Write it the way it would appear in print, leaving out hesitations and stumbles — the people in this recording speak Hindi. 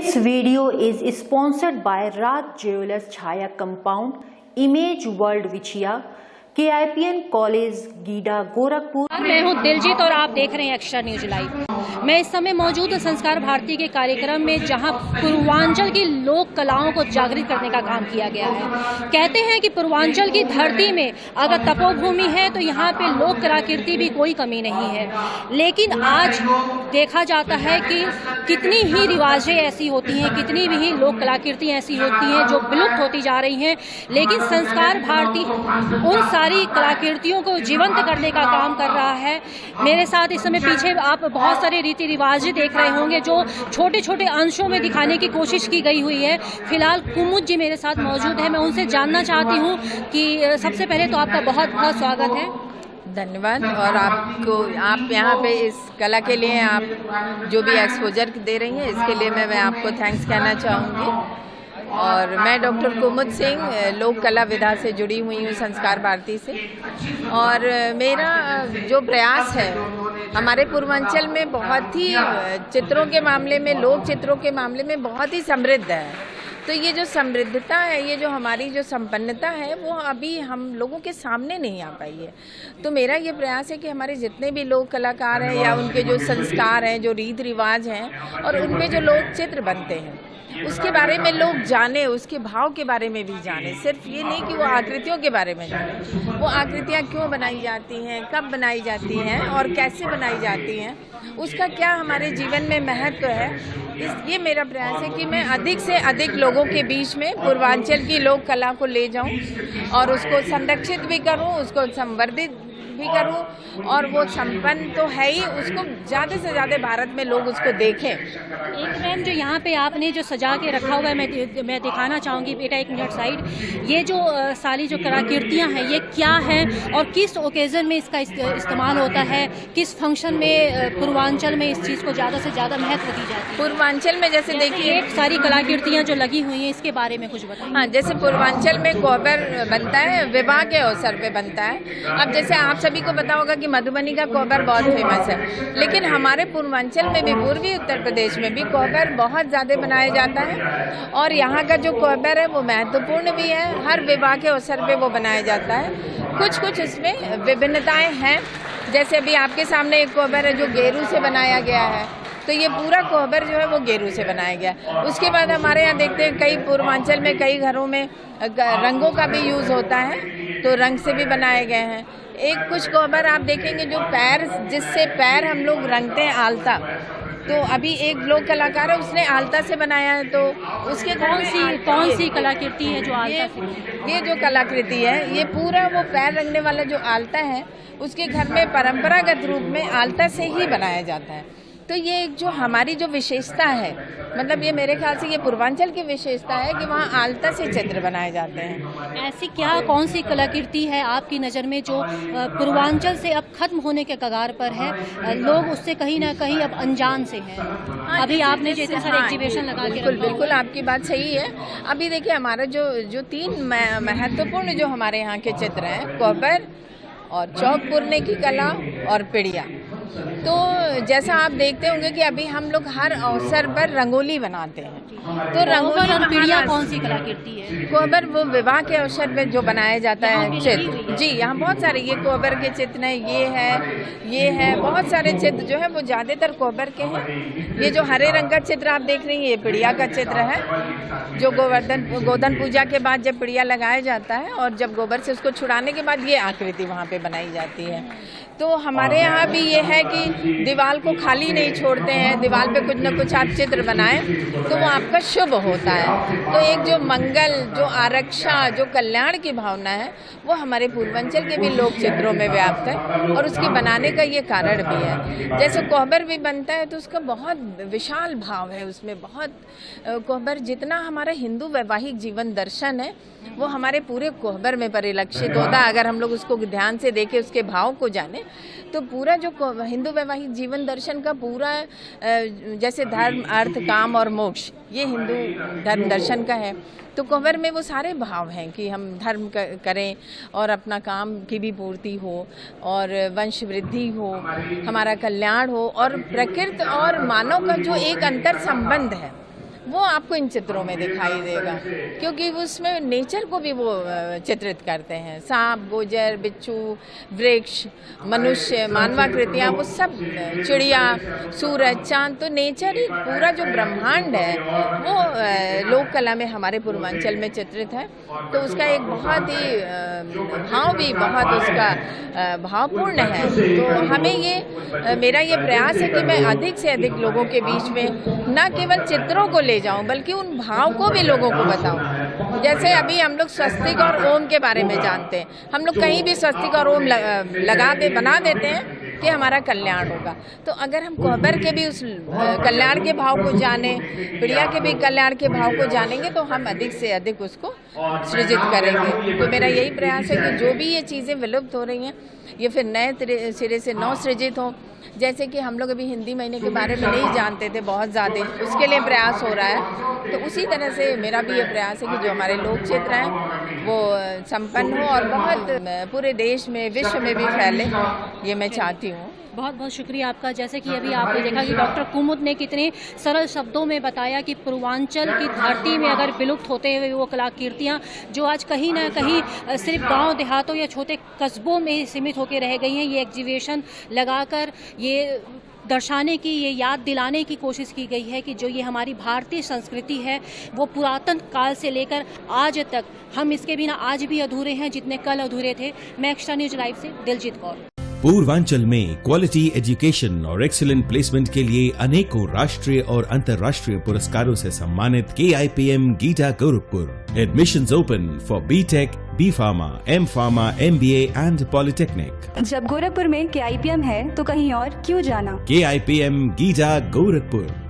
This video is sponsored by Raj Jewelers Chhaya Compound, Image World Vichia, KIPN college GIDA Gorakhpur. मैं हूं दिलजीत और आप देख रहे हैं एक्स्ट्रा न्यूज लाइव। मैं इस समय मौजूद हूं संस्कार भारती के कार्यक्रम में, जहां पूर्वांचल की लोक कलाओं को जागृत करने का काम किया गया है। कहते हैं कि पूर्वांचल की धरती में अगर तपोभूमि है तो यहाँ पे लोक कलाकृति भी कोई कमी नहीं है। लेकिन आज देखा जाता है कि कितनी ही रिवाजें ऐसी होती हैं, कितनी भी लोक कलाकृति ऐसी होती हैं जो विलुप्त होती जा रही हैं, लेकिन संस्कार भारती उन सारी कलाकृतियों को जीवंत करने का काम कर रहा है। मेरे साथ इस समय पीछे आप बहुत सारे रीति रिवाज देख रहे होंगे जो छोटे छोटे अंशों में दिखाने की कोशिश की गई हुई है। फिलहाल कुमुद जी मेरे साथ मौजूद है, मैं उनसे जानना चाहती हूँ कि सबसे पहले तो आपका बहुत बहुत स्वागत है। धन्यवाद। और आप यहाँ पे इस कला के लिए आप जो भी एक्सपोजर दे रही हैं, इसके लिए मैं आपको थैंक्स कहना चाहूँगी। और मैं डॉक्टर कुमुद सिंह लोक कला विधा से जुड़ी हुई हूँ संस्कार भारती से। और मेरा जो प्रयास है, हमारे पूर्वांचल में बहुत ही चित्रों के मामले में, लोक चित्रों के मामले में बहुत ही समृद्ध है। तो ये जो समृद्धता है, ये जो हमारी जो संपन्नता है, वो अभी हम लोगों के सामने नहीं आ पाई है। तो मेरा ये प्रयास है कि हमारे जितने भी लोक कलाकार हैं या उनके जो संस्कार हैं, जो रीति रिवाज हैं और उनमें जो लोक चित्र बनते हैं, उसके बारे में लोग जाने, उसके भाव के बारे में भी जाने। सिर्फ ये नहीं कि वो आकृतियों के बारे में जाने, वो आकृतियाँ क्यों बनाई जाती हैं, कब बनाई जाती हैं और कैसे बनाई जाती हैं, उसका क्या हमारे जीवन में महत्व है। ये मेरा प्रयास है कि मैं अधिक से अधिक लोगों के बीच में पूर्वांचल की लोक कला को ले जाऊं और उसको संरक्षित भी करूं, उसको संवर्धित भी करूं, और वो संपन्न तो है ही, उसको ज़्यादा से ज़्यादा भारत में लोग उसको देखें। एक मैम, जो यहाँ पे आपने जो सजा के रखा हुआ है, मैं दिखाना चाहूँगी बेटा, एक मिनट साइड। ये जो सारी जो कलाकृतियाँ हैं, ये क्या है और किस ओकेज़न में इसका इस्तेमाल होता है, किस फंक्शन में पूर्वांचल में इस चीज़ को ज़्यादा से ज़्यादा महत्व दी जाती है? पूर्वांचल में जैसे देखिए सारी कलाकृतियाँ जो लगी हुई हैं, इसके बारे में कुछ बताइए। हाँ, जैसे पूर्वांचल में कोबर बनता है, विवाह के अवसर पे बनता है। अब जैसे आप सभी को पता होगा कि मधुबनी का कोबर बहुत फेमस है, लेकिन हमारे पूर्वांचल में भी, पूर्वी उत्तर प्रदेश में भी कोबर बहुत ज़्यादा बनाया जाता है। और यहाँ का जो कोबर है वो महत्वपूर्ण भी है, हर विवाह के अवसर पे वो बनाया जाता है। कुछ कुछ इसमें विभिन्नताएं हैं। जैसे अभी आपके सामने एक कोबर है जो गेरू से बनाया गया है, तो ये पूरा कोबर जो है वो गेरू से बनाया गया। उसके बाद हमारे यहाँ देखते हैं कई पूर्वांचल में कई घरों में रंगों का भी यूज़ होता है, तो रंग से भी बनाए गए हैं। एक कुछ कोबर आप देखेंगे जो पैर, जिससे पैर हम लोग रंगते हैं, आलता। तो अभी एक लोक कलाकार है, उसने आलता से बनाया है। तो उसके कौन सी कलाकृति है जो आलता से? ये जो कलाकृति है, ये पूरा वो पैर रंगने वाला जो आलता है, उसके घर में परंपरागत रूप में आलता से ही बनाया जाता है। तो ये एक जो हमारी जो विशेषता है, मतलब ये मेरे ख्याल से ये पूर्वांचल की विशेषता है कि वहाँ आलता से चित्र बनाए जाते हैं। ऐसी क्या कौन सी कलाकृति है आपकी नज़र में जो पूर्वांचल से अब खत्म होने के कगार पर है, लोग उससे कहीं ना कहीं अब अनजान से हैं? अभी आपने जो इतने सारे एग्जीबिशन लगा के बिल्कुल आपकी बात सही है। अभी देखिए हमारा जो तीन महत्वपूर्ण जो हमारे यहाँ के चित्र हैं, कोबर और चौक पुरने की कला और पिड़िया। तो जैसा आप देखते होंगे कि अभी हम लोग हर अवसर पर रंगोली बनाते हैं। तो रंगोली और पिड़िया कौन सी कलाकृति है? कोबर वो विवाह के अवसर पे जो बनाया जाता है चित्र। जी, यहाँ बहुत सारे ये कोबर के चित्र हैं, ये है बहुत सारे चित्र जो है वो ज़्यादातर कोबर के हैं। ये जो हरे रंग का चित्र आप देख रही हैं, ये पिड़िया का चित्र है, जो गोधन पूजा के बाद जब पिड़िया लगाया जाता है और जब गोबर से उसको छुड़ाने के बाद ये आकृति वहाँ पे बनाई जाती है। तो हमारे यहाँ भी ये है कि दीवार को खाली नहीं छोड़ते हैं, दीवार पे कुछ न कुछ आप चित्र बनाएं तो वो आपका शुभ होता है। तो एक जो मंगल, जो आरक्षा, जो कल्याण की भावना है, वो हमारे पूर्वांचल के भी लोक चित्रों में व्याप्त है और उसके बनाने का ये कारण भी है। जैसे कोबर भी बनता है तो उसका बहुत विशाल भाव है, उसमें बहुत कोबर, जितना हमारा हिंदू वैवाहिक जीवन दर्शन है वो हमारे पूरे कोबर में परिलक्षित होता है। अगर हम लोग उसको ध्यान से देखें, उसके भाव को जाने, तो पूरा जो हिंदू वैवाहिक जीवन दर्शन का पूरा, जैसे धर्म, अर्थ, काम और मोक्ष, ये हिंदू धर्म दर्शन का है। तो कोबर में वो सारे भाव हैं कि हम धर्म करें और अपना काम की भी पूर्ति हो और वंश वृद्धि हो, हमारा कल्याण हो और प्रकृति और मानव का जो एक अंतर संबंध है वो आपको इन चित्रों में दिखाई देगा, क्योंकि उसमें नेचर को भी वो चित्रित करते हैं। सांप, गोजर, बिच्छू, वृक्ष, मनुष्य, मानवाकृतियाँ, वो सब, चिड़िया, सूरज, चांद, तो नेचर ही पूरा जो ब्रह्मांड है वो लोक कला में हमारे पूर्वांचल में चित्रित है। तो उसका एक बहुत ही भाव भी बहुत उसका भावपूर्ण है। तो हमें ये मेरा ये प्रयास है कि मैं अधिक से अधिक लोगों के बीच में न केवल चित्रों को ले जाऊं बल्कि उन भाव को भी लोगों को बताऊं। जैसे अभी हम लोग स्वस्तिक और ओम के बारे में जानते हैं, हम लोग कहीं भी स्वस्तिक और ओम बना देते हैं कि हमारा कल्याण होगा। तो अगर हम कोहबर के भी उस कल्याण के भाव को जाने, पिड़िया के भी कल्याण के भाव को जानेंगे तो हम अधिक से अधिक उसको सृजित करेंगे। तो मेरा यही प्रयास है कि जो भी ये चीज़ें विलुप्त हो रही हैं ये फिर नए सिरे से नव सृजित हो। जैसे कि हम लोग अभी हिंदी महीने के बारे में नहीं जानते थे बहुत ज़्यादा, उसके लिए प्रयास हो रहा है। तो उसी तरह से मेरा भी ये प्रयास है कि जो हमारे लोक चित्र हैं वो संपन्न हो और बहुत पूरे देश में, विश्व में भी फैले, ये मैं चाहती हूँ। बहुत बहुत शुक्रिया आपका। जैसे कि अभी आपने देखा कि डॉक्टर कुमुद ने कितने सरल शब्दों में बताया कि पूर्वांचल की धरती में अगर विलुप्त होते हुए वो कलाकृतियाँ जो आज कहीं ना कहीं सिर्फ गांव देहातों या छोटे कस्बों में ही सीमित होकर रह गई हैं, ये एग्जीबिशन लगाकर ये दर्शाने की, ये याद दिलाने की कोशिश की गई है कि जो ये हमारी भारतीय संस्कृति है वो पुरातन काल से लेकर आज तक, हम इसके बिना आज भी अधूरे हैं जितने कल अधूरे थे। मैं एक्स्ट्रा न्यूज लाइव से दिलजीत कौर। पूर्वांचल में क्वालिटी एजुकेशन और एक्सीलेंट प्लेसमेंट के लिए अनेकों राष्ट्रीय और अंतर्राष्ट्रीय पुरस्कारों से सम्मानित KIPM GIDA Gorakhpur. Admissions open for B.Tech, B.Pharma, M.Pharma, MBA and polytechnic. जब गोरखपुर में KIPM है तो कहीं और क्यों जाना। KIPM गीडा गोरखपुर।